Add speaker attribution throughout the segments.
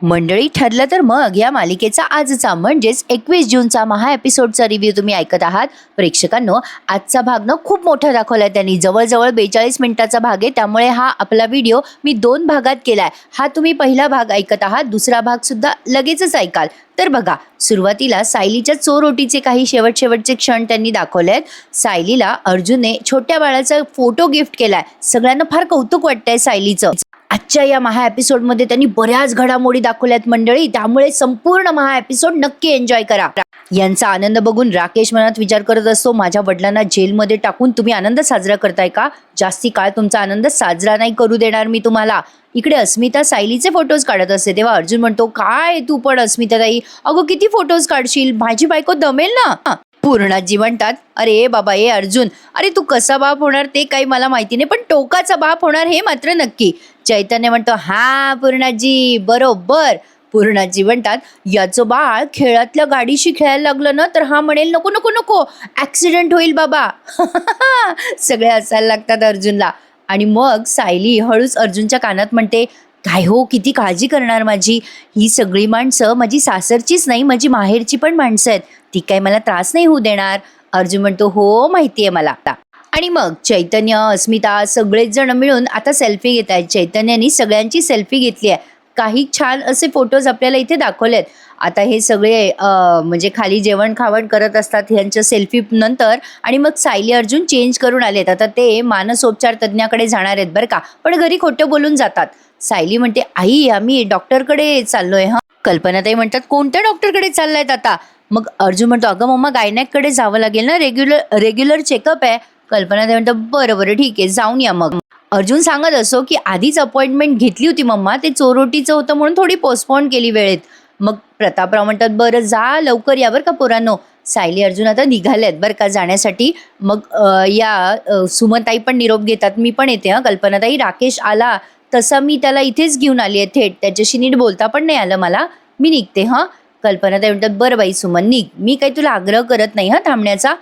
Speaker 1: मंडळी, ठरलं तर मग या मालिकेचा आजचा म्हणजेच 21 जूनचा महा एपिसोडचा रिव्ह्यू तुम्ही ऐकत आहात. प्रेक्षकांनो, आजचा भाग खूप मोठा दाखवलाय त्यांनी. जवळजवळ 42 मिनिटाचा भाग आहे, त्यामुळे हा आपला व्हिडिओ मी 2 भागात केलाय. हा तुम्ही पहिला भाग ऐकत आहात, दुसरा भाग सुद्धा लगेचच ऐकाल. तर बघा, सुरुवातीला सायलीच्या चोरोटीचे काही शेवटचे क्षण त्यांनी दाखवलेत. सायलीला अर्जुनने छोट्या बाळाचा फोटो गिफ्ट केलाय. सगळ्यांना फार कौतुक वाटतंय सायलीचं. आजच्या या महा एपिसोडमध्ये त्यांनी बऱ्याच घडामोडी दाखवल्यात मंडळी, त्यामुळे संपूर्ण महा एपिसोड नक्की एन्जॉय करा. यांचा आनंद बघून राकेश मनात विचार करत असतो, माझ्या वडिलांना जेलमध्ये टाकून तुम्ही आनंद साजरा करताय का? जास्ती काळ तुमचा आनंद साजरा नाही करू देणार मी तुम्हाला. इकडे अस्मिता सायलीचे फोटोज काढत असते, तेव्हा अर्जुन म्हणतो, काय तू पण अस्मिता ताई, अगो किती फोटोज काढशील, माझी बायको दमेल ना. पूर्णाजी म्हणतात, अरे बाबा ए अर्जुन, अरे तू कसा बाप होणार ते काही मला माहिती नाही, पण टोकाचा बाप होणार हे मात्र नक्की. चैतन्य म्हणतो, हा पूर्णाजी बरोबर. पूर्णाजी म्हणतात, याचं बाळ खेळातल्या गाडीशी खेळायला लागलं ना तर हा म्हणेल नको नको नको, ऍक्सिडेंट होईल बाबा. सगळे हसायला लागतात अर्जुनला. आणि मग सायली हळूच अर्जुनच्या कानात म्हणते, काय हो, किती काळजी करणार माझी. ही सगळी माणसं माझी सासरचीच नाही, माझी माहेरची पण माणसं आहेत, ती काही मला त्रास नाही होऊ देणार. अर्जुन म्हणतो, हो माहितीये मला. आणि मग चैतन्य, अस्मिता सगळेच जण मिळून आता सेल्फी घेत आहेत. चैतन्याने सगळ्यांची सेल्फी घेतली आहे. काही छान असे फोटोज आपल्याला इथे दाखवलेत. आता हे सगळे म्हणजे खाली जेवण खावण करत असतात ह्यांच्या सेल्फी नंतर. आणि मग सायली अर्जुन चेंज करून आलेत. आता ते मानसोपचार तज्ज्ञाकडे जाणार आहेत बरं का, पण घरी खोटं बोलून जातात. सायली म्हणते, आई आम्ही डॉक्टरकडे चाललोय. हा, कल्पनाताई म्हणतात, कोणत्या डॉक्टरकडे चाललायत आता? मग अर्जुन म्हणतो, अगं मम्मा गायनॅककडे जावं लागेल ना, रेग्युलर चेकअप आहे. कल्पनाताई म्हणतात, बरं ठीक आहे, जाऊन या मग. अर्जुन सांगत असो की आधीच अपॉइंटमेंट घेतली होती मम्मा, ते चोरोटीचं होतं म्हणून थोडी पोस्टपोन केली वेळेत. मग प्रतापराव म्हणतात, बरं जा लवकर या बरं का पोरांनो. सायली अर्जुन आता निघालेत बरं का जाण्यासाठी. मग या सुमनताई पण निरोप घेतात, मी पण येते हा कल्पनाताई. राकेश आला तसा मी त्याला इथेच घेऊन आली आहे थेट, त्याच्याशी नीट बोलता पण नाही आलं मला, मी निघते हां. कल्पनाताई म्हणतात, बरं बाई सुमन निघ, मी काही तुला आग्रह करत नाही हा थांबण्याचा.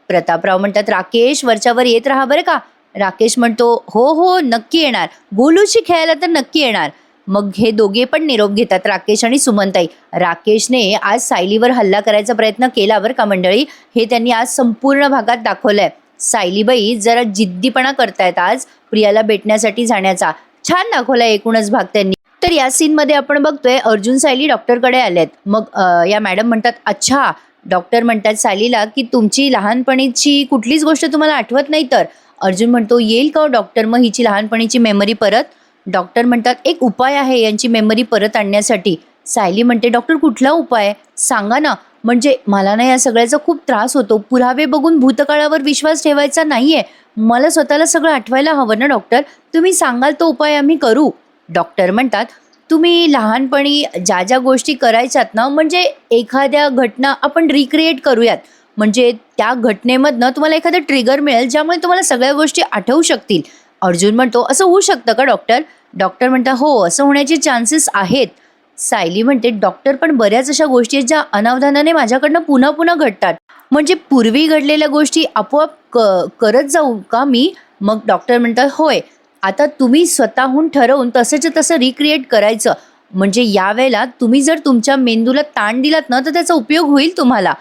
Speaker 1: प्रतापराव म्हणतात, राकेश वरच्यावर येत राहा बरं का. राकेश म्हणतो, हो नक्की येणार, गोलूशी खेळायला तर नक्की येणार. मग हे दोघे पण निरोप घेतात, राकेश आणि सुमनताई. राकेशने आज सायलीवर हल्ला करायचा प्रयत्न केला बरं का मंडळी, हे त्यांनी आज संपूर्ण भागात दाखवलंय. सायलीबाई जरा जिद्दीपणा करतायत आज प्रियाला भेटण्यासाठी जाण्याचा. छान दाखवलाय एकूणच भाग त्यांनी. तर या सीनमध्ये आपण बघतोय अर्जुन सायली डॉक्टरकडे आलेत. मग या मॅडम म्हणतात, अच्छा. डॉक्टर म्हणतात सायलीला की तुमची लहानपणीची कुठलीच गोष्ट तुम्हाला आठवत नाही तर? अर्जुन म्हणतो, येईल का डॉक्टर मग हिची लहानपणीची मेमरी परत? डॉक्टर म्हणतात, एक उपाय आहे यांची मेमरी परत आणण्यासाठी. सायली म्हणते, डॉक्टर कुठला उपाय सांगा ना, म्हणजे मला ना या सगळ्याचा खूप त्रास होतो. पुरावे बघून भूतकाळावर विश्वास ठेवायचा नाहीये, मला स्वतःला सगळं आठवायला हवं ना डॉक्टर, तुम्ही सांगाल तो उपाय आम्ही करू. डॉक्टर म्हणतात, तुम्ही लहानपणी ज्या ज्या गोष्टी करायच्यात ना, म्हणजे एखाद्या घटना आपण रिक्रिएट करूयात, म्हणजे त्या घटनेमधनं तुम्हाला एखादं ट्रिगर मिळेल ज्यामुळे तुम्हाला सगळ्या गोष्टी आठवू शकतील. अर्जुन म्हणतो, असं होऊ शकतं का डॉक्टर? डॉक्टर म्हणतात, हो असं होण्याचे चान्सेस आहेत. सायली म्हणते, डॉक्टर पण बऱ्याच अशा गोष्टी आहेत ज्या अनावधानाने माझ्याकडनं पुन्हा पुन्हा घडतात, म्हणजे पूर्वी घडलेल्या गोष्टी आपोआप करत जाऊ का मी? मग डॉक्टर म्हणतात, होय, आता तुम्ही स्वतःहून ठरवून तसंच्या तसं रिक्रिएट करायचं, म्हणजे यावेळेला तुम्ही जर तुमच्या मेंदूला ताण दिलात ना तर त्याचा उपयोग होईल तुम्हाला.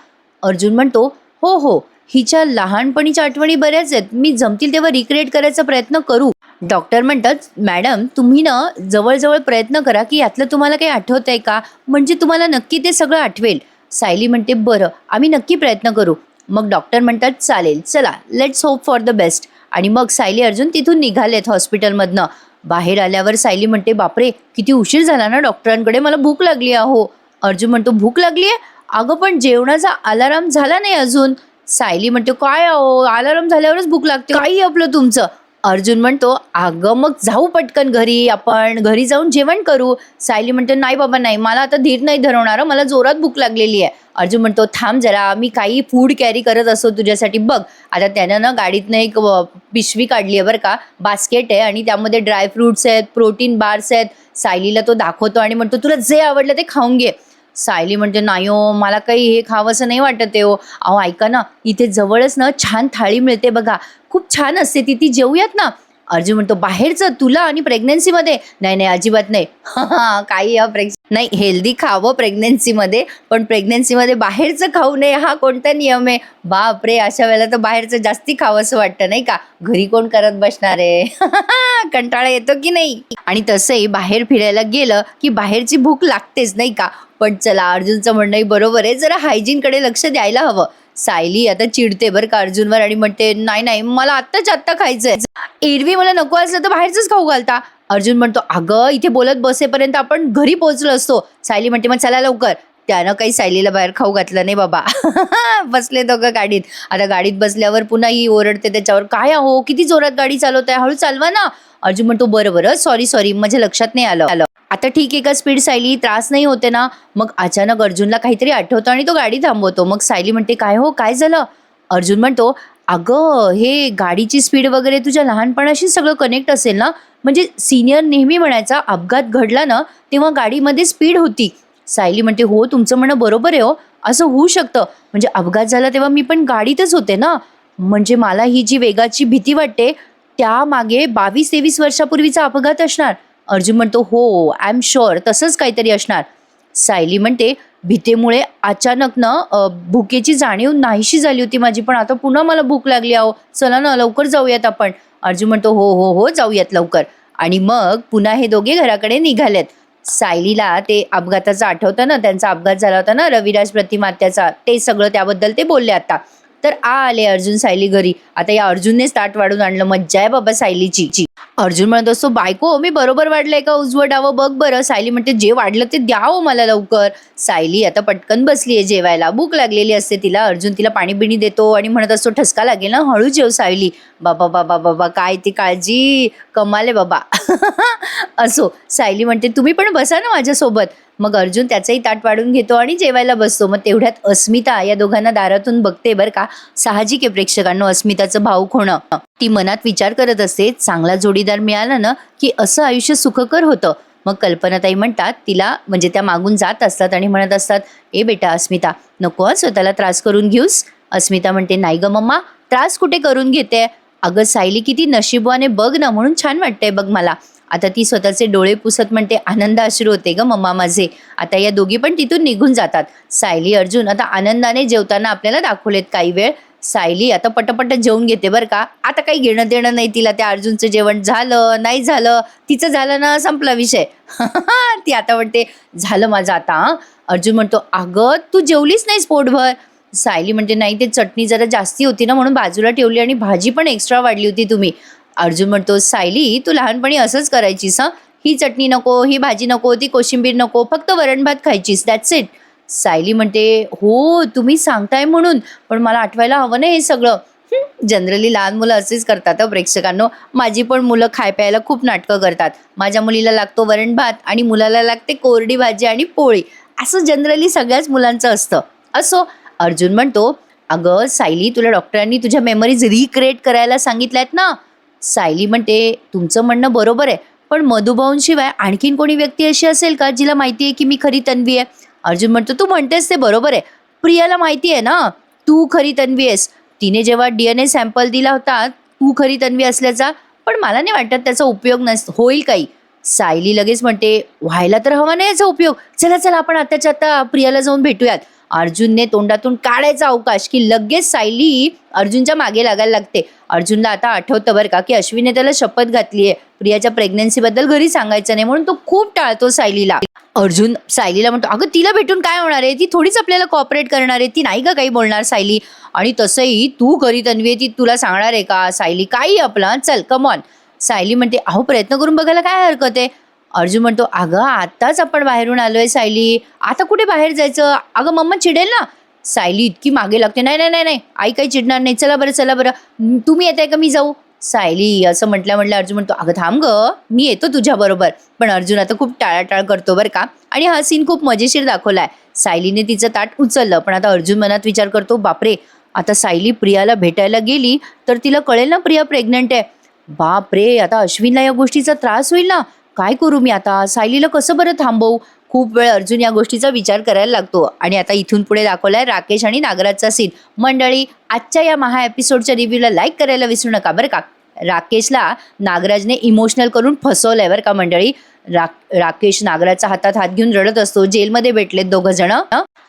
Speaker 1: अर्जुन म्हणतो, हो हिच्या लहानपणीच्या आठवणी बऱ्याच आहेत, मी जमतील तेव्हा रिक्रिएट करायचा प्रयत्न करू. डॉक्टर म्हणतात, मॅडम तुम्ही ना जवळजवळ प्रयत्न करा की यातलं तुम्हाला काही आठवत आहे का, म्हणजे तुम्हाला नक्की ते सगळं आठवेल. सायली म्हणते, बरं आम्ही नक्की प्रयत्न करू. मग डॉक्टर म्हणतात, चालेल चला, let's hope for the best. आणि मग सायली अर्जुन तिथून निघालेत हॉस्पिटलमधनं. बाहेर आल्यावर सायली म्हणते, बापरे किती उशीर झाला ना डॉक्टरांकडे, मला भूक लागली आहे. अर्जुन म्हणतो, भूक लागली आहे? अगं पण जेवणाचा अलाराम झाला नाही अजून. सायली म्हणते, काय अलाराम झाल्यावरच भूक लागते, काही आपलं तुमचं. अर्जुन म्हणतो, अगं मग जाऊ पटकन घरी, आपण घरी जाऊन जेवण करू. सायली म्हणते, नाही बाबा नाही, मला आता धीर नाही धरवणार, मला जोरात भूक लागलेली आहे. अर्जुन म्हणतो, थांब जरा, मी काही फूड कॅरी करत असतो तुझ्यासाठी, बघ. आता त्यानं ना गाडीतनं एक पिशवी काढली आहे बरं का, बास्केट आहे, आणि त्यामध्ये ड्रायफ्रुट्स आहेत, प्रोटीन बार्स आहेत. सायलीला तो दाखवतो आणि म्हणतो, तुला जे आवडलं ते खाऊन घे. सायली म्हणते, नाही हो, मला काही हे खावंसं नाही वाटत आहे हो. अहो ऐका ना, इथे जवळच ना छान थाळी मिळते बघा, खूप छान असते ती जेवूयात ना. अर्जुन म्हणतो बाहेरचं तुला आणि प्रेग्नन्सीमध्ये? नाही नाही अजिबात नाही. काही नाही, हेल्दी खावं प्रेग्नन्सीमध्ये, पण प्रेग्नन्सीमध्ये बाहेरचं खाऊ नये हा कोणता नियम आहे? बापरे, अशा वेळेला तर बाहेरचं जास्ती खावं असं वाटतं नाही का? घरी कोण करत बसणार आहे? कंटाळा येतो की नाही? आणि तसंही बाहेर फिरायला गेलं की बाहेरची भूक लागतेच नाही का? पण चला, अर्जुनचं म्हणणंही बरोबर आहे, जरा हायजीनकडे लक्ष द्यायला हवं. सायली आता चिडते बरं का अर्जुनवर आणि म्हणते नाही नाही मला आत्ताच्या आत्ता खायचंय. एरवी मला नको असलं तर बाहेरच खाऊ घालता. अर्जुन म्हणतो अगं इथे बोलत बसेपर्यंत आपण घरी पोहोचलो असतो. सायली म्हणते मग चला लवकर. त्यानं काही सायलीला बाहेर खाऊ घातलं नाही बाबा. बसले दोघं गाडीत. आता गाडीत बसल्यावर पुन्हा ही ओरडते त्याच्यावर, काय अहो किती जोरात गाडी चालवताय, हळू चालवा ना. अर्जुन म्हणतो बरं बरं सॉरी माझ्या लक्षात नाही आलं. आता ठीक आहे का स्पीड सायली, त्रास नाही होते ना? मग अचानक अर्जुनला काहीतरी आठवतं आणि तो गाडी थांबवतो. मग सायली म्हणते काय हो काय झालं? अर्जुन म्हणतो अगं हे गाडीची स्पीड वगैरे तुझ्या लहानपणाशी सगळं कनेक्ट असेल ना? म्हणजे सिनियर नेहमी म्हणायचा अपघात घडला ना तेव्हा गाडीमध्ये स्पीड होती. सायली म्हणते हो तुमचं म्हणणं बरोबर आहे हो, असं होऊ शकतं. म्हणजे अपघात झाला तेव्हा मी पण गाडीतच होते ना, म्हणजे मला ही जी वेगाची भीती वाटते त्यामागे 22-23 वर्षापूर्वीचा अपघात असणार. अर्जुन म्हणतो हो आय एम शुअर तसंच काहीतरी असणार. सायली म्हणते भीतीमुळे अचानक ना भुकेची जाणीव नाहीशी झाली होती माझी, पण आता पुन्हा मला भूक लागली आहो, चला ना लवकर जाऊयात आपण. अर्जुन म्हणतो हो हो हो जाऊयात लवकर. आणि मग पुन्हा हे दोघे घराकडे निघालेत. सायलीला ते अपघाताचं आठवतं ना, त्यांचा अपघात झाला होता ना रविराज प्रतिमात्याचा, ते सगळं त्याबद्दल ते बोलले आता. तर आले अर्जुन सायली घरी. आता या अर्जुननेच ताट वाढून आणलं, मज्जा आहे बाबा सायलीची. अर्जुन म्हणत असतो बायको मी बरोबर वाढलंय का उजवं डावं बघ बरं. सायली म्हणते जे वाढलं ते द्या हो मला लवकर. सायली आता पटकन बसलीये जेवायला, भूक लागलेली असते तिला. अर्जुन तिला पाणी बिणी देतो आणि म्हणत असतो ठसका लागेल ना, हळू जेव सायली. बाबा बाबा बाबा काय ती काळजी, कमाल आहे बाबा. असो, सायली म्हणते तुम्ही पण बसा ना माझ्यासोबत. मग अर्जुन त्याचंही ताट वाढून घेतो आणि जेवायला बसतो. मग तेवढ्यात अस्मिता या दोघांना दारातून बघते बरं का. साहजिक आहे प्रेक्षकांनो अस्मिताचं भावुक होणं. ती मनात विचार करत असते चांगला जोडीदार मिळाला ना की असं आयुष्य सुखकर होतं. मग कल्पनाताई म्हणतात तिला, म्हणजे त्या मागून जात असतात आणि म्हणत असतात ए बेटा अस्मिता नको स्वतःला त्रास करून घेऊस. अस्मिता म्हणते नाही ग मम्मा, त्रास कुठे करून घेते. अगं सायली किती नशीबवाने बघ ना, म्हणून छान वाटतंय बघ मला. आता ती स्वतःचे डोळे पुसत म्हणते आनंद अश्रू होते ग मम्मा माझे. आता या दोघी पण तिथून निघून जातात. सायली अर्जुन आता आनंदाने जेवताना आपल्याला दाखवलेत काही वेळ. सायली आता पटपट जेवून घेते बरं का. आता काही घेणं देणं नाही तिला त्या अर्जुनचं जेवण झालं नाही झालं, तिचं झालं ना संपला विषय. ती आता म्हणते झालं माझं आता. अर्जुन म्हणतो अगं तू जेवलीच नाहीस पोटभर. सायली म्हणते नाही ते चटणी जरा जास्ती होती ना म्हणून बाजूला ठेवली आणि भाजी पण एक्स्ट्रा वाढली होती तुम्ही. अर्जुन म्हणतो सायली तू लहानपणी असंच करायचीस हं, ही चटणी नको ही भाजी नको ती कोशिंबीर नको, फक्त वरण भात खायचीस दॅट्स इट. सायली म्हणते हो तुम्ही सांगताय म्हणून, पण मला आठवायला हवं ना हे सगळं. जनरली लहान मुलं असेच करतात प्रेक्षकांनो. माझी पण मुलं खाय प्यायला खूप नाटकं करतात. माझ्या मुलीला लागतो वरण भात आणि मुलाला लागते कोरडी भाजी आणि पोळी. असं जनरली सगळ्याच मुलांचं असतं. असो, अर्जुन म्हणतो अगं सायली तुला डॉक्टरांनी तुझ्या मेमरीज रिक्रिएट करायला सांगितल्यात ना. सायली म्हणते तुमचं म्हणणं बरोबर आहे, पण मधुभाऊंशिवाय आणखीन कोणी व्यक्ती अशी असेल का जिला माहिती आहे की मी खरी तन्वी आहे. अर्जुन म्हणतो तू म्हणतेस ते बरोबर आहे, प्रियाला माहिती आहे ना तू खरी तन्वी आहेस. तिने जेव्हा DNA सॅम्पल दिला होता तू खरी तन्वी असल्याचा, पण मला नाही वाटत त्याचा उपयोग होईल काही. सायली लगेच म्हणते व्हायला तर हवा नाही याचा उपयोग, चला चला आपण आत्ताच्या आता प्रियाला जाऊन भेटूयात. अर्जुनने तोंडातून काढायचा अवकाश की लगेच सायली अर्जुनच्या मागे लागायला लागते. अर्जुनला आता आठवतं बरं का की अश्विनने त्याला शपथ घातली आहे प्रियाच्या प्रेग्नन्सीबद्दल घरी सांगायचं नाही, म्हणून तो खूप टाळतो सायलीला. अर्जुन सायलीला म्हणतो अगं तिला भेटून काय होणार आहे, ती थोडीच आपल्याला कॉपरेट करणार आहे, ती नाही का काही बोलणार सायली. आणि तसंही तू खरी तन्वी आहे ती तुला सांगणार आहे का सायली, काही आपला चल कम ऑन. सायली म्हणते अहो प्रयत्न करून बघायला काय हरकत आहे. अर्जुन म्हणतो अगं आत्ताच आपण बाहेरून आलोय सायली, आता कुठे बाहेर जायचं, अगं मम्मा चिडेल ना. सायली इतकी मागे लागते नाही नाही नाही नाही आई काही चिडणार नाही, चला बरं तुम्ही येताय का मी जाऊ. सायली असं म्हटलं अर्जुन म्हणतो अगं थांब ग मी येतो तुझ्या बरोबर. पण अर्जुन आता खूप टाळाटाळ करतो बरं का. आणि हा सीन खूप मजेशीर दाखवलाय. सायलीने तिचं ताट उचललं, पण आता अर्जुन मनात विचार करतो बापरे आता सायली प्रियाला भेटायला गेली तर तिला कळेल ना प्रिया प्रेग्नंट आहे. बापरे आता अश्विनला या गोष्टीचा त्रास होईल ना, काय करू मी आता, सायलीला कसं बरं थांबवू. खूप वेळ अर्जुन या गोष्टीचा विचार करायला लागतो. आणि आता इथून पुढे दाखवलाय राकेश आणि नागराजचा सीन. मंडळी आजच्या या महा एपिसोडच्या रिव्ह्यूला लाईक करायला विसरू नका बरं का. राकेशला नागराजने इमोशनल करून फसवलंय बरं का मंडळी. राकेश नागराजच्या हातात हात घेऊन रडत असतो. जेलमध्ये भेटलेत दोघं जण.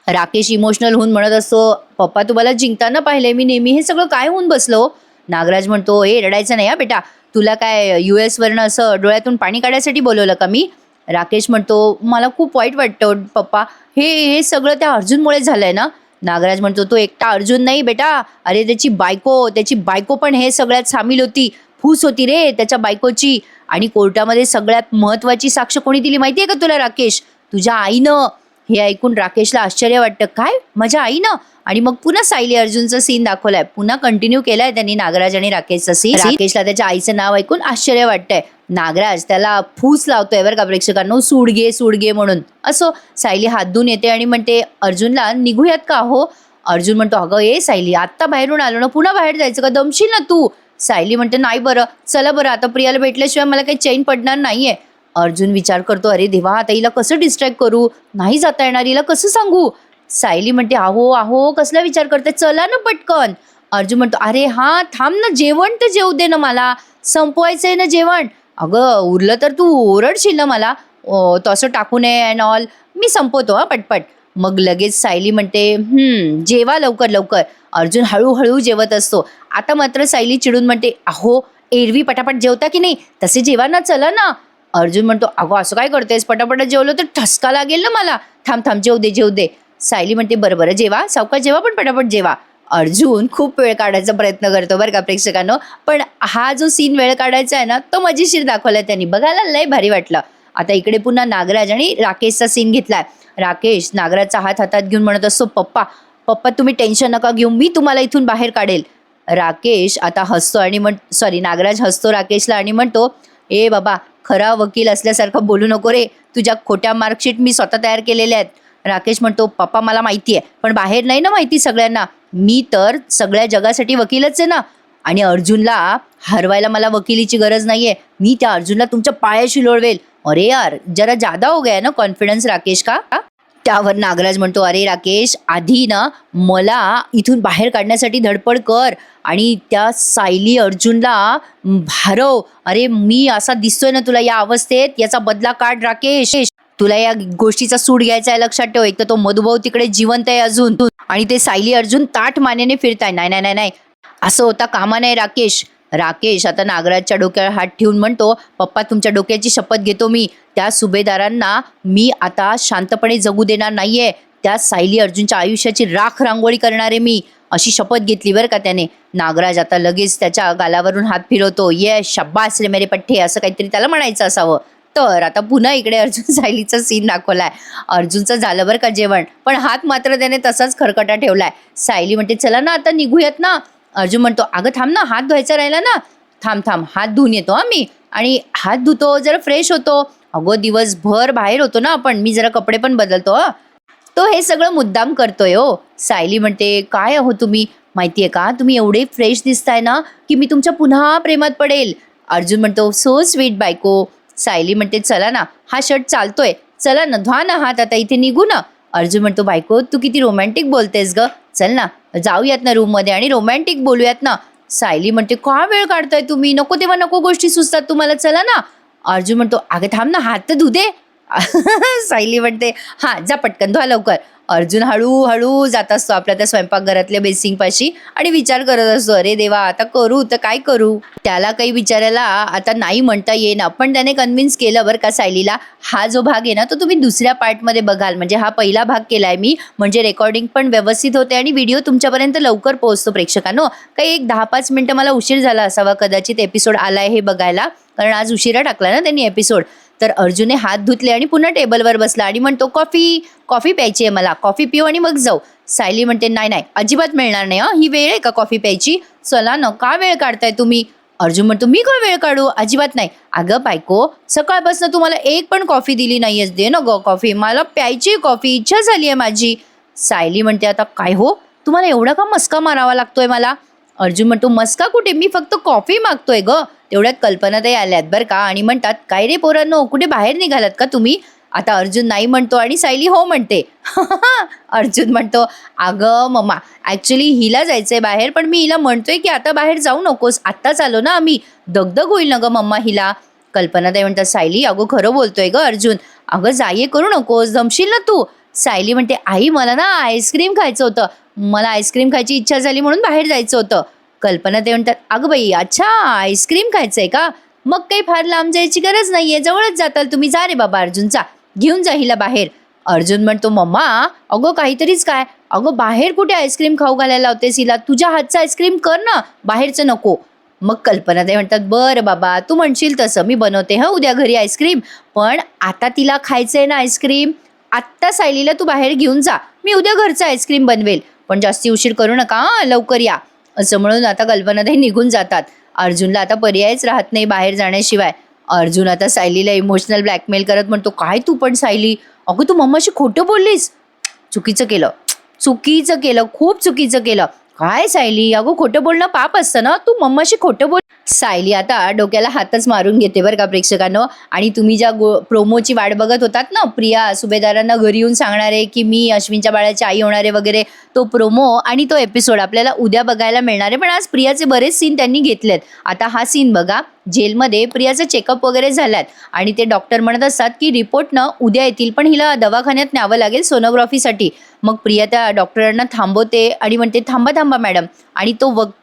Speaker 1: राकेश इमोशनल होऊन म्हणत असतो, पप्पा तुम्हाला जिंकताना पाहिले मी नेहमी, हे सगळं काय होऊन बसलो. नागराज म्हणतो, हे रडायचं नाही हा बेटा, तुला काय US वरनं असं डोळ्यातून पाणी काढायसाठी बोलवलं का मी. राकेश म्हणतो, मला खूप वाईट वाटतं पप्पा, हे सगळं त्या अर्जुनमुळे झालंय ना. नागराज म्हणतो, तो एकटा अर्जुन नाही बेटा, अरे त्याची बायको पण हे सगळ्यात सामील होती, फूस होती रे त्याच्या बायकोची. आणि कोर्टामध्ये सगळ्यात महत्वाची साक्ष कोणी दिली माहितीये का तुला राकेश, तुझ्या आईनं. हे ऐकून राकेशला आश्चर्य वाटतं, काय माझ्या आईनं. आणि मग पुन्हा सायली अर्जुनचा सीन दाखवलाय, पुन्हा कंटिन्यू केलाय त्यांनी नागराज आणि राकेशचा सीन. राकेशला त्याच्या आईचं नाव ऐकून आश्चर्य वाटतंय. नागराज त्याला फूस लावतोय बरं का प्रेक्षकांनो, सूड घे म्हणून. असो, सायली हात धुवून येते आणि म्हणते अर्जुनला, निघूयात का हो. अर्जुन म्हणतो, अगं ए सायली, आत्ता बाहेरून आलो ना, पुन्हा बाहेर जायचं का, दमशील ना तू. सायली म्हणते, नाही बरं, चला बरं, आता प्रियाला भेटल्याशिवाय मला काही चैन पडणार नाहीये. अर्जुन विचार करतो, अरे देवा, आता हिला कसं डिस्ट्रॅक्ट करू, नाही जाता येणार, हिला कसं सांगू. सायली म्हणते, आहो कसला विचार करते, चला ना पटकन. अर्जुन म्हणतो, अरे हा थांब ना, जेवण तर जेवू दे ना मला, संपवायचंय ना जेवण. अगं उरलं तर तू ओरडशील ना मला, तसं टाकू नये अँड ऑल, मी संपवतो हा पटपट. मग लगेच सायली म्हणते, जेवा लवकर. अर्जुन हळूहळू जेवत असतो. आता मात्र सायली चिडून म्हणते, अहो एरवी पटापट जेवता की नाही, तसे जेवा ना, चला ना. अर्जुन म्हणतो, अगं असं काय करतेस, पटापट जेवलो तर ठसका लागेल ना मला, थांब जेवू दे. सायली म्हणते, बरं जेवा, सावकाश जेवा, पण पटापट जेवा. अर्जुन खूप वेळ काढायचा प्रयत्न करतो बरं का प्रेक्षकांनो, पण हा जो सीन वेळ काढायचा आहे ना, तो मजेशीर दाखवलाय त्यांनी, बघायला लय भारी वाटलं. आता इकडे पुन्हा नागराज आणि राकेशचा सीन घेतलाय. राकेश नागराजचा हात हातात घेऊन म्हणत असतो, पप्पा तुम्ही टेन्शन नका घेऊ, मी तुम्हाला इथून बाहेर काढेल. राकेश आता हसतो आणि नागराज हसतो राकेशला आणि म्हणतो, ए बाबा, खरा वकील असल्यासारखं बोलू नको रे, तुझ्या खोट्या मार्कशीट मी स्वतः तयार केलेल्या आहेत. राकेश म्हणतो, पप्पा मला माहिती आहे, पण बाहेर नाही ना माहिती सगळ्यांना, मी तर सगळ्या जगासाठी वकीलच आहे ना. आणि अर्जुनला हरवायला मला वकिलीची गरज नाहीये, मी त्या अर्जुनला तुमच्या पायाशी लोळवेल. अरे यार, जरा ज्यादा हो गया ना कॉन्फिडन्स राकेश का. त्यावर नागराज म्हणतो, अरे राकेश, आधी ना मला इथून बाहेर काढण्यासाठी धडपड कर आणि त्या सायली अर्जुनला भारव. अरे मी असा दिसतोय ना तुला या अवस्थेत, याचा बदला काढ राकेश. तुला या गोष्टीचा सूड घ्यायचा आहे, लक्षात ठेव. एक तर तो मधुभाऊ तिकडे जिवंत आहे अजून, आणि ते सायली अर्जुन ताठ मानेने फिरताय. नाही, असं होता कामा नाही राकेश आता नागराजच्या डोक्यावर हात ठेवून म्हणतो, पप्पा तुमच्या डोक्याची शपथ घेतो मी, त्या सुभेदारांना मी आता शांतपणे जगू देणार नाहीये, त्या सायली अर्जुनच्या आयुष्याची राख रांगोळी करणारे मी, अशी शपथ घेतली बरं का त्याने. नागराज आता लगेच त्याच्या गालावरून हात फिरवतो, ये शाबास रे मेरे पठ्ठे, असं काहीतरी त्याला म्हणायचं असावं. तर आता पुन्हा इकडे अर्जुन सायलीचा सीन दाखवलाय. अर्जुनचं झालं बरं का जेवण, पण हात मात्र त्याने तसाच खरकटा ठेवलाय. सायली म्हणते, चला ना आता निघूयात ना. अर्जुन म्हणतो, अगं थांब ना, हात धुवायचा राहिला ना, थांब हात धुवून येतो मी, आणि हात धुतो, जरा फ्रेश होतो. अगं दिवसभर बाहेर होतो ना आपण, मी जरा कपडे पण बदलतो. तो हे सगळं मुद्दाम करतोय हो. सायली म्हणते, काय आहो तुम्ही, माहितीये का, तुम्ही एवढे फ्रेश दिसताय ना की मी तुमच्या पुन्हा प्रेमात पडेल. अर्जुन म्हणतो, सो स्वीट बायको. सायली म्हणते, चला ना, हा शर्ट चालतोय, चला ना, धुवा ना हात, आता इथे निघू ना. अर्जुन म्हणतो, बायको तू किती रोमॅन्टिक बोलतेस ग, चल ना जाऊयात ना रूममध्ये आणि रोमॅन्टिक बोलूयात ना. सायली म्हणते, का वेळ काढताय तुम्ही, नको तेव्हा नको गोष्टी सुचतात तुम्हाला, चला ना. अर्जुन म्हणतो, अगं थांब ना, हात तर धु दे. सायली म्हणते, हा जा पटकन धुवा लवकर. अर्जुन हळूहळू जात असतो आपल्या त्या स्वयंपाकघरातल्या बेसिंग पाशी आणि विचार करत असतो, अरे देवा आता करू तर काय करू. त्याला काही विचारायला आता नाही म्हणता येईना, पण त्याने कन्व्हिन्स केलं बरं का सायलीला. हा जो भाग आहे ना तो तुम्ही दुसऱ्या पार्टमध्ये बघाल, म्हणजे हा पहिला भाग केलाय मी, म्हणजे रेकॉर्डिंग पण व्यवस्थित होते आणि व्हिडिओ तुमच्यापर्यंत लवकर पोहोचतो प्रेक्षकांनो. काही एक 10-5 मिनिटं मला उशीर झाला असावा कदाचित एपिसोड आलाय हे बघायला, कारण आज उशिरा टाकला ना त्यांनी एपिसोड. तर अर्जुनने हात धुतले आणि पुन्हा टेबलवर बसला आणि म्हणतो, कॉफी प्यायची आहे मला, कॉफी पिऊ आणि मग जाऊ. सायली म्हणते, नाही अजिबात मिळणार नाही, ही वेळ आहे का कॉफी प्यायची, चला ना, का वेळ काढताय तुम्ही. अर्जुन म्हणतो, मी काय वेळ काढू, अजिबात नाही. अगं बायको, सकाळपासून तुम्हाला एक पण कॉफी दिली नाहीयेस, दे ना ग कॉफी, मला प्यायची कॉफी, इच्छा झाली आहे माझी. सायली म्हणते, आता काय हो, तुम्हाला एवढा का मस्का मारावा लागतोय मला. अर्जुन म्हणतो, मस्का कुठे, मी फक्त कॉफी मागतोय ग. तेवढ्यात कल्पनाताई आल्यात बरं का आणि म्हणतात, काय रे पोरांनो, कुठे बाहेर निघालात का तुम्ही. आता अर्जुन नाही म्हणतो आणि सायली हो म्हणते. अर्जुन म्हणतो, अगं मम्मा, ॲक्च्युली हिला जायचंय बाहेर, पण मी हिला म्हणतोय की आता बाहेर जाऊ नकोस, आत्ताच आलो ना आम्ही, दगदग होईल ना गं मम्मा हिला. कल्पनाताई म्हणतात, सायली अगं खरं बोलतोय गं अर्जुन, अगं जाये करू नकोस, जमशील ना तू. सायली म्हणते, आई मला ना आईस्क्रीम खायचं होतं, मला आईस्क्रीम खायची इच्छा झाली म्हणून बाहेर जायचं होतं. कल्पनाताई म्हणतात, अगं बाई अच्छा आईस्क्रीम खायचंय का, मग काही फार लांब जायची गरज नाहीये, जवळच जाताल तुम्ही, जा रे बाबा अर्जुनचा, घेऊन जा हिला बाहेर. अर्जुन म्हणतो, मम्मा अगं काहीतरीच काय, अगं बाहेर कुठे आईस्क्रीम खाऊ घालायला लावतेस हिला, तुझ्या हातचं आईस्क्रीम कर ना, बाहेरचं नको. मग कल्पनाताई म्हणतात, बरं बाबा तू म्हणशील तसं मी बनवते हा उद्या घरी आईस्क्रीम, पण आता तिला खायचंय ना आईस्क्रीम, आत्ता सायलीला तू बाहेर घेऊन जा, मी उद्या घरचं आईस्क्रीम बनवेल, पण जास्ती उशीर करू नका हां, लवकर या. असं म्हणून आता कल्पनाताई निघून जातात. अर्जुनला आता पर्यायच राहत नाही बाहेर जाण्याशिवाय. अर्जुन आता सायलीला इमोशनल ब्लॅकमेल करत म्हणतो, काय तू पण सायली, अगं तू मम्माशी खोटं बोललीस, चुकीचं केलं, चुकीचं केलं, खूप चुकीचं केलं. काय सायली, अगं खोटं बोलणं पाप असतं ना, तू मम्माशी खोटं बोल. सायली आता डोक्याला हातच मारून घेते बरं का प्रेक्षकांनो. आणि तुम्ही ज्या प्रोमोची वाट बघत होतात ना, प्रिया सुभेदारांना घरी येऊन सांगणार आहे की मी अश्विनच्या बाळाची आई होणार आहे वगैरे, तो प्रोमो आणि तो एपिसोड आपल्याला उद्या बघायला मिळणार आहे. पण आज प्रियाचे बरेच सीन त्यांनी घेतलेत. आता हा सीन बघा, जेलमध्ये प्रियाचं चेकअप वगैरे झाल्यात आणि ते डॉक्टर म्हणत असतात की रिपोर्ट न उद्या येतील, पण हिला दवाखान्यात न्यावं लागेल सोनोग्राफीसाठी. मग प्रिया त्या डॉक्टरांना थांबवते आणि म्हणते, थांबा थांबा मॅडम. आणि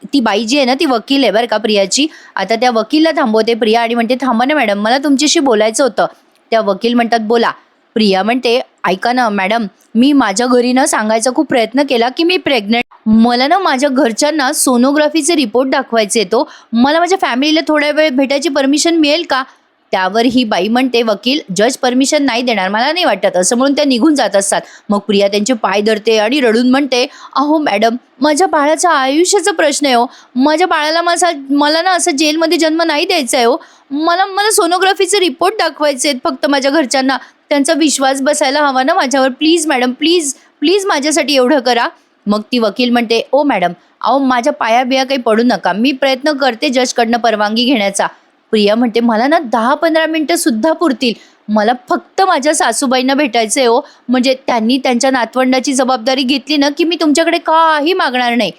Speaker 1: ती बाई जी आहे ना ती वकील आहे बरं का प्रियाची. आता त्या वकीलला थांबवते प्रिया आणि म्हणते, थांबा ना मॅडम, मला तुमच्याशी बोलायचं होतं. त्या वकील म्हणतात, बोला. प्रिया म्हणते, ऐका ना मॅडम, मी माझ्या घरी ना सांगायचा खूप प्रयत्न केला की मी प्रेग्नंट, मला ना माझ्या घरच्यांना सोनोग्राफीचे रिपोर्ट दाखवायचे तो, मला माझ्या फॅमिलीला थोड्या वेळ भेटायची परमिशन मिळेल का. त्यावर ही बाई म्हणते, वकील जज परमिशन नाही देणार, मला नाही वाटत, असं म्हणून त्या निघून जात असतात. मग प्रिया त्यांचे पाय धरते आणि रडून म्हणते, अहो मॅडम, माझ्या बाळाचा आयुष्याचा प्रश्न आहे हो, माझ्या बाळाला मला ना असं जेलमध्ये जन्म नाही द्यायचा आहे हो, मला सोनोग्राफीचे रिपोर्ट दाखवायचे आहेत फक्त माझ्या घरच्यांना, त्यांचा विश्वास बसायला हवा ना माझ्यावर, प्लीज मॅडम, प्लीज प्लीज माझ्यासाठी एवढं करा. मग ती वकील म्हणते, ओ मॅडम, अहो माझ्या पाया बिया काही पडू नका, मी प्रयत्न करते जजकडनं परवानगी घेण्याचा. प्रिया म्हणते, मला ना 10-15 मिनटं सुद्धा पुरतील, मला फक्त माझ्या सासूबाईंना भेटायचं आहे हो, म्हणजे त्यांनी त्यांच्या नातवंडाची जबाबदारी घेतली ना की मी तुमच्याकडे काही मागणार नाही.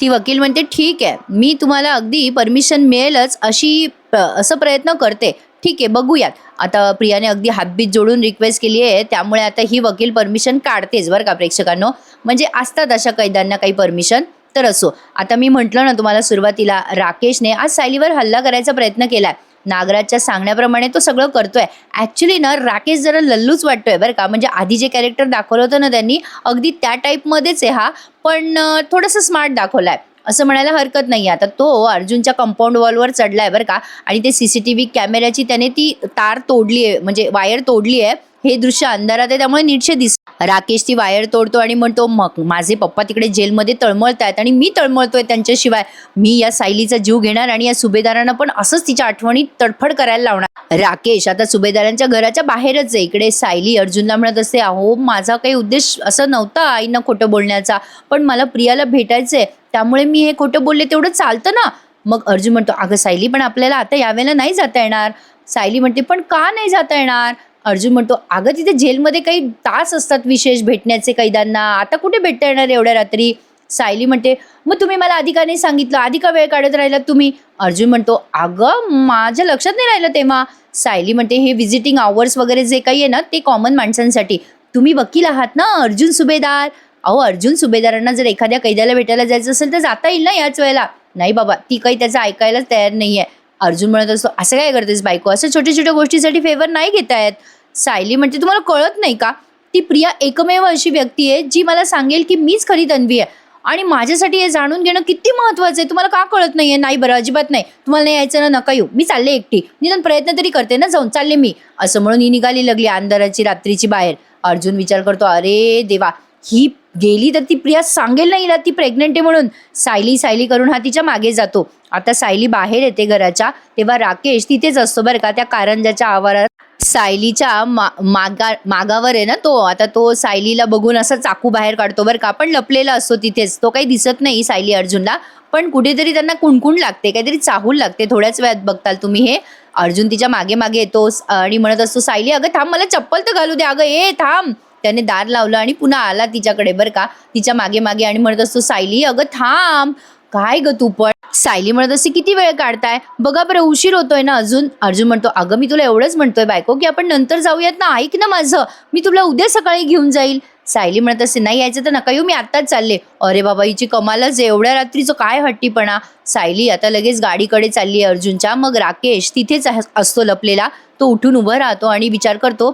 Speaker 1: ती वकील म्हणते, ठीक आहे, मी तुम्हाला अगदी परमिशन मिळेलच असं प्रयत्न करते, ठीक आहे बघूयात. आता प्रियाने अगदी हातबीत जोडून रिक्वेस्ट केली आहे, त्यामुळे आता ही वकील परमिशन काढतेच बरं का प्रेक्षकांनो. म्हणजे असतात अशा कैद्यांना काही परमिशन. तर असो, आता मी म्हटलं ना तुम्हाला सुरुवातीला, राकेशने आज सायलीवर हल्ला करायचा प्रयत्न केलाय. नागराजच्या सांगण्याप्रमाणे तो सगळं करतोय. ॲक्च्युली ना राकेश जरा लल्लूच वाटतोय बरं का, म्हणजे आधी जे कॅरेक्टर दाखवलं होतं ना त्यांनी, अगदी त्या टाईपमध्येच आहे हा, पण थोडंसं स्मार्ट दाखवलाय असं म्हणायला हरकत नाही. आता तो अर्जुनच्या कंपाऊंड वॉलवर चढलाय बरं का, आणि ते CCTV कॅमेऱ्याची त्याने ती तार तोडली आहे, म्हणजे वायर तोडली आहे. हे दृश्य अंधारात आहे त्यामुळे नीटशे राकेश ती वायर तोडतो आणि म्हणतो, मग माझे पप्पा तिकडे जेलमध्ये तळमळत आहेत आणि मी तळमळतोय त्यांच्याशिवाय, मी या सायलीचा जीव घेणार आणि या सुभेदारांना पण असंच तिच्या आठवणी तडफड करायला लावणार. राकेश आता सुभेदारांच्या घराच्या बाहेरच आहे. इकडे सायली अर्जुनला म्हणत असते, अहो माझा काही उद्देश असं नव्हता आईंना खोटं बोलण्याचा, पण मला प्रियाला भेटायचंय त्यामुळे मी हे खोटं बोलले, तेवढं चालतं ना. मग अर्जुन म्हणतो, अगं सायली, पण आपल्याला आता यावेळेला नाही जाता येणार. सायली म्हणते, पण का नाही जाता येणार. अर्जुन म्हणतो, अगं तिथे जेलमध्ये काही तास असतात विशेष भेटण्याचे कैद्यांना, आता कुठे भेटता येणार एवढ्या रात्री. सायली म्हणते, मग तुम्ही मला आधी का नाही सांगितलं, आधी का वेळ काढत राहिलात तुम्ही. अर्जुन म्हणतो, अगं माझ्या लक्षात नाही राहिलं तेव्हा. सायली म्हणते, हे व्हिजिटिंग आवर्स वगैरे जे काही आहे ना ते कॉमन माणसांसाठी, तुम्ही वकील आहात ना अर्जुन सुभेदार. अहो अर्जुन सुभेदारांना जर एखाद्या कैद्याला भेटायला जायचं असेल तर जाता येईल ना याच वेळेला. नाही बाबा, ती काही त्याचं ऐकायलाच तयार नाहीये. अर्जुन म्हणत असतो, असं काय करतेस बायको, असं छोट्या छोट्या गोष्टीसाठी फेवर नाही घेता येत. सायली म्हणते, तुम्हाला कळत नाही का, ती प्रिया एकमेव अशी व्यक्ती आहे जी मला सांगेल की मीच खरी तन्वी आहे, आणि माझ्यासाठी हे जाणून घेणं किती महत्त्वाचं आहे, तुम्हाला का कळत नाहीये. नाही बरं, अजिबात नाही, तुम्हाला नाही यायचं ना, नका येऊ, मी चालले एकटी, निदान प्रयत्न तरी करते ना, जाऊन चालले मी. असं म्हणून ही निघाली लागली अंधाराची रात्रीची बाहेर. अर्जुन विचार करतो, अरे देवा, ही गेली तर ती प्रिया सांगेल नाही ती प्रेग्नंट आहे म्हणून. सायली सायली करून हा तिच्या मागे जातो. आता सायली बाहेर येते घराच्या, तेव्हा राकेश तिथेच असतो बरं का, त्या कारंजाच्या आवारात. सायलीच्या मागावर आहे ना तो, आता तो सायलीला बघून असा चाकू बाहेर काढतो बरं का, पण लपलेला असतो तिथेच, तो काही दिसत नाही सायली अर्जुनला. पण कुठेतरी त्यांना कुणकुण लागते, काहीतरी चाहूल लागते. थोड्याच वेळात बघताल तुम्ही हे अर्जुन तिच्या मागे मागे येतो आणि म्हणत असतो, सायली अगं थांब, मला चप्पल तर घालू दे, अगं ए थांब. त्याने दार लावलं आणि पुन्हा आला तिच्याकडे बरं का, तिच्या मागे मागे, आणि म्हणत असतो, सायली अगं थांब, काय ग तू पण. सायली म्हणत असते, किती वेळ काढताय, बघा बरं उशीर होतोय ना अजून. अर्जुन म्हणतो, अगं मी तुला एवढंच म्हणतोय बायको की आपण नंतर जाऊयात ना, ऐक ना माझं, मी तुला उद्या सकाळी घेऊन जाईल. सायली म्हणत असते, नाही यायचं तर नका येऊ, मी आत्ताच चालले. अरे बाबा हिची कमालच आहे, एवढ्या रात्रीचं काय हट्टीपणा. सायली आता लगेच गाडीकडे चालली आहे अर्जुनच्या. मग राकेश तिथेच असतो लपलेला, तो उठून उभं राहतो आणि विचार करतो,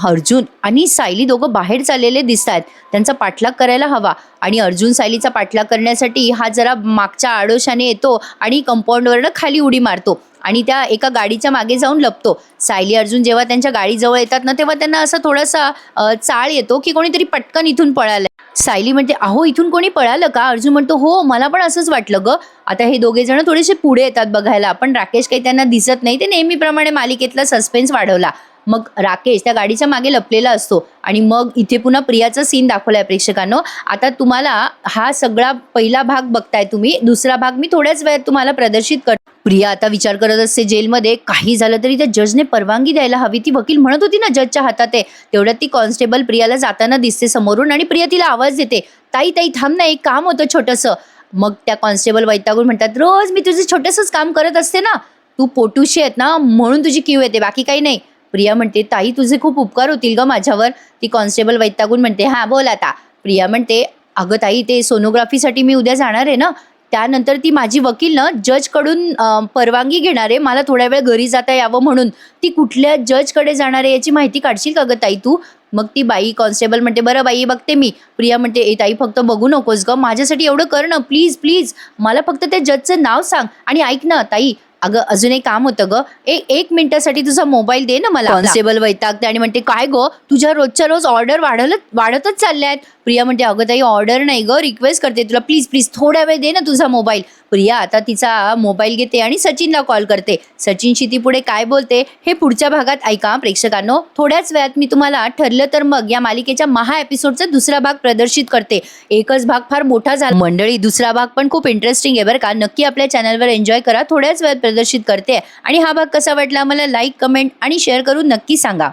Speaker 1: अर्जुन आणि सायली दोघं बाहेर चाललेले दिसत आहेत, त्यांचा पाठलाग करायला हवा. आणि अर्जुन सायलीचा पाठलाग करण्यासाठी हा जरा मागच्या आडोशाने येतो आणि कंपाऊंडवरनं खाली उडी मारतो आणि त्या एका गाडीच्या मागे जाऊन लपतो. सायली अर्जुन जेव्हा त्यांच्या गाडीजवळ येतात ना, तेव्हा त्यांना असा थोडासा चाळ येतो की कोणीतरी पटकन इथून पळालं. सायली म्हणते, अहो इथून कोणी पळालं का. अर्जुन म्हणतो, हो मला पण असंच वाटलं ग. आता हे दोघे जण थोडेसे पुढे येतात बघायला, पण राकेश काही त्यांना दिसत नाही. ते नेहमीप्रमाणे मालिकेतला सस्पेन्स वाढवला. मग राकेश त्या गाडीच्या मागे लपलेला असतो आणि मग इथे पुन्हा प्रियाचा सीन दाखवलाय प्रेक्षकांनो. आता तुम्हाला हा सगळा पहिला भाग बघताय तुम्ही, दुसरा भाग मी थोड्याच वेळात तुम्हाला प्रदर्शित करतो. प्रिया आता विचार करत असते जेलमध्ये, काही झालं तरी त्या जजने परवानगी द्यायला हवी. ती वकील म्हणत होती ना जजच्या हातात आहे. तेवढ्यात ती कॉन्स्टेबल प्रियाला जाताना दिसते समोरून आणि प्रिया तिला आवाज देते, ताई ताई थांब ना, एक काम होतं छोटंसं. मग त्या कॉन्स्टेबल वैतागून म्हणतात, रोज मी तुझं छोटंसंच काम करत असते ना, तू पोटुशी आहेत ना म्हणून तुझी कीव येते, बाकी काही नाही. प्रिया म्हणते, ताई तुझे खूप उपकार होतील ग माझ्यावर. ती कॉन्स्टेबल वैतागून म्हणते, हां बोल आता. प्रिया म्हणते, अगं ताई ते सोनोग्राफीसाठी मी उद्या जाणार आहे ना, त्यानंतर ती माझी वकील ना जजकडून परवानगी घेणार आहे मला थोड्या वेळ घरी जाता यावं म्हणून. ती कुठल्या जजकडे जाणार आहे याची माहिती काढशील का गं ताई तू. मग ती बाई कॉन्स्टेबल म्हणते, बरं बाई बघते मी. प्रिया म्हणते, ए ताई फक्त बघू नकोस ग, माझ्यासाठी एवढं कर ना प्लीज प्लीज, मला फक्त त्या जजचं नाव सांग. आणि ऐक ना ताई, अगं अजून एक काम होतं ग, एक मिनिटासाठी तुझा मोबाईल दे ना मला. कॉन्स्टेबल वैतागते आणि म्हणते, काय गो तुझ्या रोजच्या रोज ऑर्डर वाढतच चालल्या आहेत. प्रिया म्हणते, अगं ताई ऑर्डर नाही ग, रिक्वेस्ट करते तुला, प्लीज प्लीज थोड्या वेळ दे ना तुझा मोबाईल. प्रिया आता तिचा मोबाईल घेते आणि सचिनला कॉल करते. सचिनशी ती पुढे काय बोलते हे पुढच्या भागात ऐका प्रेक्षकांनो. थोड्याच वेळात मी तुम्हाला ठरलं तर मग या मालिकेच्या महा एपिसोडचा दुसरा भाग प्रदर्शित करते. एकच भाग फार मोठा झाला मंडळी, दुसरा भाग पण खूप इंटरेस्टिंग आहे बरं का. नक्की आपल्या चॅनलवर एन्जॉय करा. थोड्याच वेळात प्रदर्शित करते आणि हा भाग कसा वाटला मला लाईक, कमेंट आणि शेअर करून नक्की सांगा.